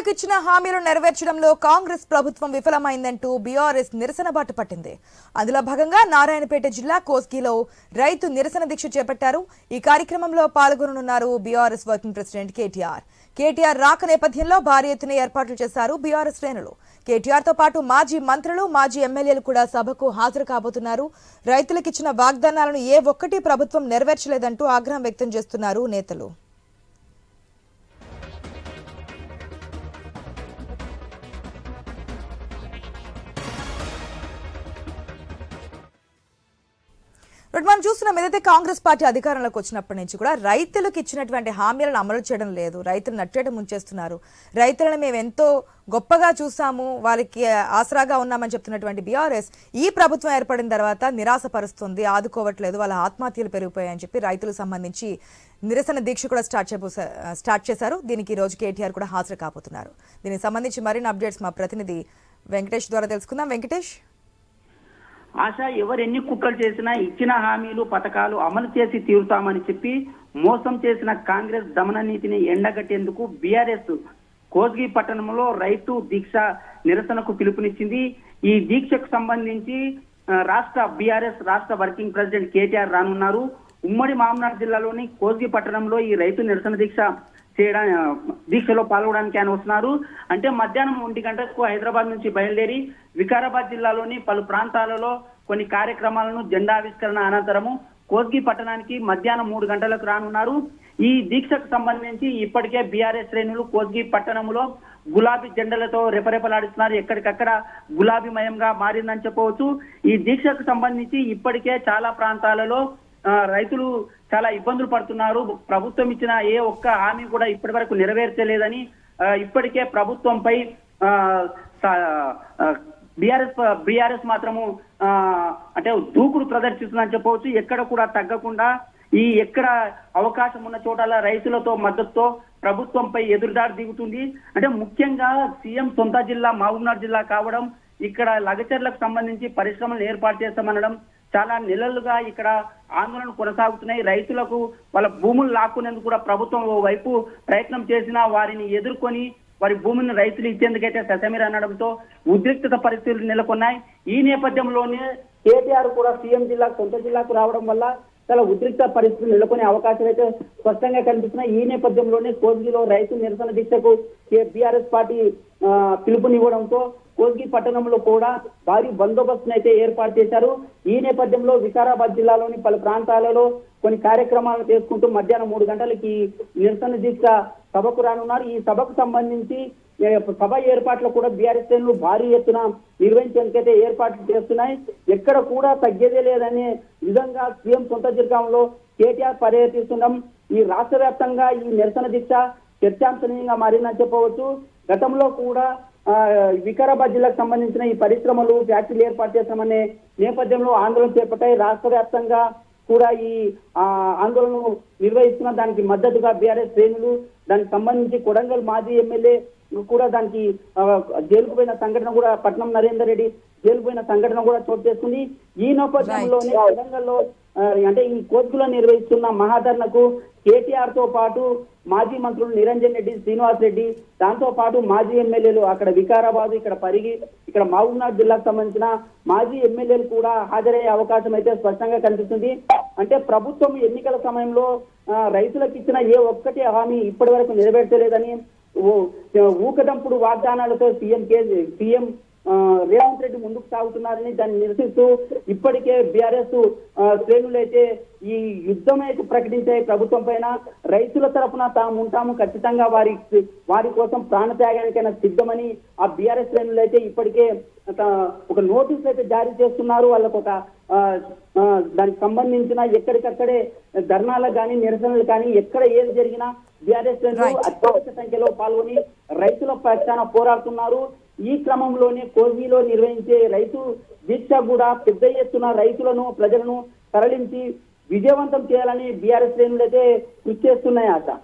ఇచ్చిన హామీలు నెరవేర్చడంలో కాంగ్రెస్ ప్రభుత్వం విఫలమైందంటూ బీఆర్ఎస్ నిరసన బాట పట్టింది. అందులో భాగంగా నారాయణపేట జిల్లా కోస్గిలో రైతు నిరసన దీక్ష చేపట్టారు. ఈ కార్యక్రమంలో పాల్గొననున్నారు బీఆర్ఎస్ వర్కింగ్ ప్రెసిడెంట్ కేటీఆర్ రాక నేపథ్యంలో భారీ ఎత్తున ఏర్పాట్లు చేశారు బీఆర్ఎస్ శ్రేణులు. కేటీఆర్ తో పాటు మాజీ మంత్రులు, మాజీ ఎమ్మెల్యేలు కూడా సభకు హాజరు కాబోతున్నారు. రైతులకిచ్చిన వాగ్దానాలను ఏ ఒక్కటి ప్రభుత్వం నెరవేర్చలేదంటూ ఆగ్రహం వ్యక్తం చేస్తున్నారు నేతలు. మనం చూస్తున్నాం, ఏదైతే కాంగ్రెస్ పార్టీ అధికారంలోకి వచ్చినప్పటి నుంచి కూడా రైతులకు ఇచ్చినటువంటి హామీలను అమలు చేయడం లేదు. రైతులు నట్టేట ముంచేస్తున్నారు. రైతులను మేము ఎంతో గొప్పగా చూసాము, వాళ్ళకి ఆసరాగా ఉన్నామని చెప్తున్నటువంటి బీఆర్ఎస్ ఈ ప్రభుత్వం ఏర్పడిన తర్వాత నిరాశపరుస్తుంది, ఆదుకోవట్లేదు, వాళ్ళ ఆత్మహత్యలు పెరిగిపోయాయని చెప్పి రైతులకు సంబంధించి నిరసన దీక్ష కూడా స్టార్ట్ చేశారు. దీనికి ఈ రోజు కేటీఆర్ కూడా హాజరు కాబోతున్నారు. దీనికి సంబంధించి మరిన్ని అప్డేట్స్ మా ప్రతినిధి వెంకటేష్ ద్వారా తెలుసుకుందాం. వెంకటేష్, ఆశ ఎవరెన్ని కుట్రలు చేసినా ఇచ్చిన హామీలు పథకాలు అమలు చేసి తీరుతామని చెప్పి మోసం చేసిన కాంగ్రెస్ దమన నీతిని ఎండగట్టేందుకు బీఆర్ఎస్ కోస్గి పట్టణంలో రైతు దీక్ష నిరసనకు పిలుపునిచ్చింది. ఈ దీక్షకు సంబంధించి బీఆర్ఎస్ రాష్ట్ర వర్కింగ్ ప్రెసిడెంట్ కేటీఆర్ రానున్నారు. ఉమ్మడి మహబూబ్నగర్ జిల్లాలోని కోస్గి పట్టణంలో ఈ రైతు నిరసన దీక్షలో పాల్గొనడానికి ఆయన వస్తున్నారు. అంటే మధ్యాహ్నం 1 గంటలకు హైదరాబాద్ నుంచి బయలుదేరి వికారాబాద్ జిల్లాలోని పలు ప్రాంతాలలో కొన్ని కార్యక్రమాలను జెండావిష్కరణ అనంతరము కోస్గి పట్టణానికి మధ్యాహ్నం 3 గంటలకు రానున్నారు. ఈ దీక్షకు సంబంధించి ఇప్పటికే బీఆర్ఎస్ శ్రేణులు కోస్గి పట్టణంలో గులాబీ జెండాలతో రెపరెపలాడిస్తున్నారు. ఎక్కడికక్కడ గులాబీమయంగా మారిందని చెప్పవచ్చు. ఈ దీక్షకు సంబంధించి ఇప్పటికే చాలా ప్రాంతాలలో రైతులు చాలా ఇబ్బందులు పడుతున్నారు. ప్రభుత్వం ఇచ్చిన ఏ ఒక్క హామీ కూడా ఇప్పటి వరకు నెరవేర్చలేదని ఇప్పటికే ప్రభుత్వంపై బీఆర్ఎస్ మాత్రము అంటే దూకుడు ప్రదర్శిస్తుందని చెప్పవచ్చు. ఎక్కడ కూడా తగ్గకుండా ఎక్కడ అవకాశం ఉన్న చోటల రైతులతో మద్దతుతో ప్రభుత్వంపై ఎదురుదాడి దిగుతుంది. అంటే ముఖ్యంగా సీఎం సొంత జిల్లా మహబూబ్నగర్ జిల్లా కావడం, ఇక్కడ లగచర్లకు సంబంధించి పరిశ్రమలు ఏర్పాటు చేస్తామనడం, చాలా నెలలుగా ఇక్కడ ఆందోళన కొనసాగుతున్నాయి. రైతులకు వాళ్ళ భూములు లాక్కునేందుకు కూడా ప్రభుత్వం ఓవైపు ప్రయత్నం చేసినా వారిని ఎదుర్కొని వారి భూమిని రైతులు ఇచ్చేందుకైతే ససమిర అనడంతో ఉద్రిక్తత పరిస్థితులు నెలకొన్నాయి. ఈ నేపథ్యంలోనే కేటీఆర్ కూడా సీఎం సొంత జిల్లాకు రావడం వల్ల చాలా ఉద్రిక్త పరిస్థితులు నెలకొనే అవకాశాలు అయితే స్పష్టంగా కనిపిస్తున్నాయి. ఈ నేపథ్యంలోనే కోస్గిలో రైతు నిరసన దీక్షకు బీఆర్ఎస్ పార్టీ పిలుపునివ్వడంతో కోస్గి పట్టణంలో కూడా భారీ బందోబస్తును అయితే ఏర్పాటు చేశారు. ఈ నేపథ్యంలో వికారాబాద్ జిల్లాలోని పలు ప్రాంతాలలో కొన్ని కార్యక్రమాలను చేసుకుంటూ మధ్యాహ్నం 3 గంటలకి నిరసన దీక్ష సభకు రానున్నారు. ఈ సభకు సంబంధించి సభ ఏర్పాట్లు కూడా బీఆర్ఎస్ శ్రేణులు భారీ ఎత్తున నిర్వహించేందుకైతే ఏర్పాట్లు చేస్తున్నాయి. ఎక్కడ కూడా తగ్గేదే లేదనే విధంగా సీఎం సొంత జిల్లాలో కేటీఆర్ పర్యటిస్తుండడం ఈ రాష్ట్ర వ్యాప్తంగా ఈ నిరసన దీక్ష చర్చాంశనీయంగా మారిందని చెప్పవచ్చు. గతంలో కూడా వికారాబాద్ జిల్లాకు సంబంధించిన ఈ పరిశ్రమలు, ఫ్యాక్టరీలు ఏర్పాటు చేస్తామనే నేపథ్యంలో ఆందోళన చేపట్టాయి. రాష్ట్ర వ్యాప్తంగా కూడా ఈ ఆందోళనను నిర్వహిస్తున్న దానికి మద్దతుగా బీఆర్ఎస్ శ్రేణులు, దానికి సంబంధించి కొడంగల్ మాజీ ఎమ్మెల్యే కూడా దానికి జైలుకు పోయిన సంఘటన కూడా, పట్నం నరేందర్ రెడ్డి జైలుకు పోయిన సంఘటన కూడా చోటు చేసుకుంది. ఈ నేపథ్యంలోనే కొడంగల్లో అంటే ఈ కోస్గిలో నిర్వహిస్తున్న మహాధర్నకు కేటీఆర్ తో పాటు మాజీ మంత్రులు నిరంజన్ రెడ్డి, శ్రీనివాస్ రెడ్డి, దాంతో పాటు మాజీ ఎమ్మెల్యేలు అక్కడ వికారాబాద్, ఇక్కడ పరిగి, ఇక్కడ మహబూబ్నగర్ జిల్లాకు సంబంధించిన మాజీ ఎమ్మెల్యేలు కూడా హాజరయ్యే అవకాశం అయితే స్పష్టంగా కనిపిస్తుంది. అంటే ప్రభుత్వం ఎన్నికల సమయంలో రైతులకు ఇచ్చిన ఏ ఒక్కటి హామీ ఇప్పటి వరకు నెరవేర్చలేదని ఊకదంపుడు వాగ్దానాలతో సీఎం రేవంత్ రెడ్డి ముందుకు సాగుతున్నారని దాన్ని నిరసిస్తూ ఇప్పటికే బీఆర్ఎస్ శ్రేణులు అయితే ఈ యుద్ధం అయితే ప్రకటించాయి ప్రభుత్వం పైన. రైతుల తరఫున తాము ఉంటాము, ఖచ్చితంగా వారి కోసం ప్రాణత్యాగానికైనా సిద్ధమని ఆ బీఆర్ఎస్ శ్రేణులు అయితే ఇప్పటికే ఒక నోటీస్ అయితే జారీ చేస్తున్నారు. వాళ్ళకు ఒక దానికి సంబంధించిన ఎక్కడికక్కడే ధర్నాలకు కానీ నిరసనలు కానీ ఎక్కడ ఏది జరిగినా బీఆర్ఎస్ శ్రేణులు అత్యధిక సంఖ్యలో పాల్గొని రైతుల పక్షాన పోరాడుతున్నారు. ఈ క్రమంలోనే కోస్గిలో నిర్వహించే రైతు దీక్ష కూడా పెద్ద ఎత్తున రైతులను, ప్రజలను తరలించి విజయవంతం చేయాలని బీఆర్ఎస్ శ్రేణులు అయితే కృషి చేస్తున్నాయి. ఆశ